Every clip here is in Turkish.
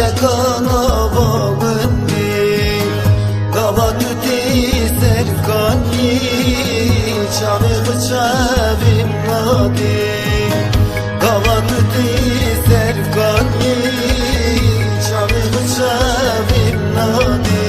çiçek anavağındı Kava tüti serkanyi Çağı bıçavim nadi Kava tüti serkanyi Çağı bıçavim nadi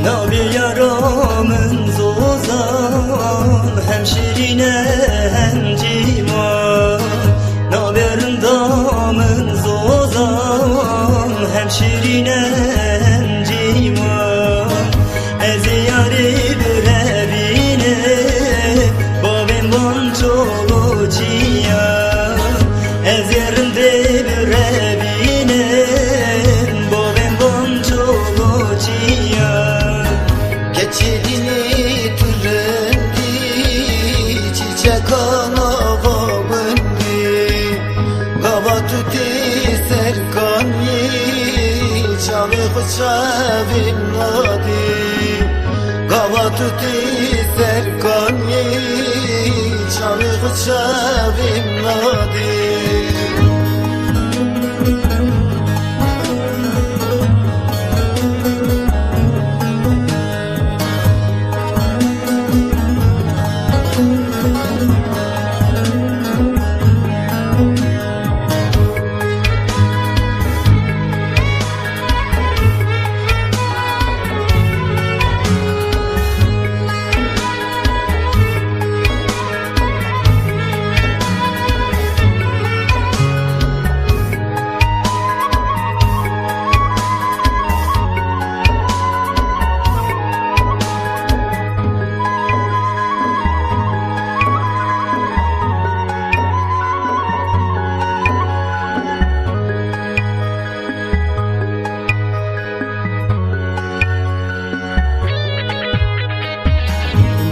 Navi yaramın zozan Hem şirine hem civan Naverin damın zozan Hem şirine hem civan Ez yari bir evine Babim van çolu ciyan Ez yerinde bir evine Babim van çolu ciyan Geçidini türendi çiçek anavağındı Kava tüti serkanyi Çağı bıçavim nadi Kava tüti serkanyi Çağı bıçavim nadi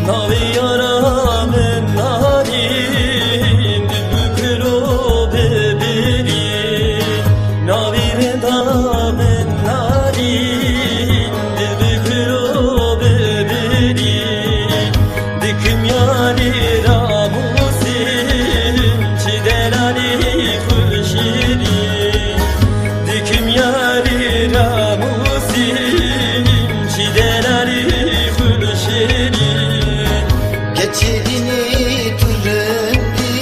Navi yaramın narin Dübükro beberi Navi damın narin Dübükro beberi Diküm yari ramusim Çidelali kuşiri Diküm yari ramusim Çidelali kuşiri Geçidini türendi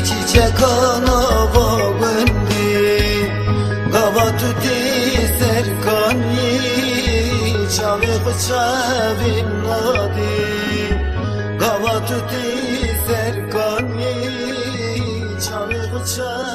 çiçek anavağındı Kava tüti serkanyi Çağı bıçavim nadi Kava tüti serkanyi Çağı bıçavim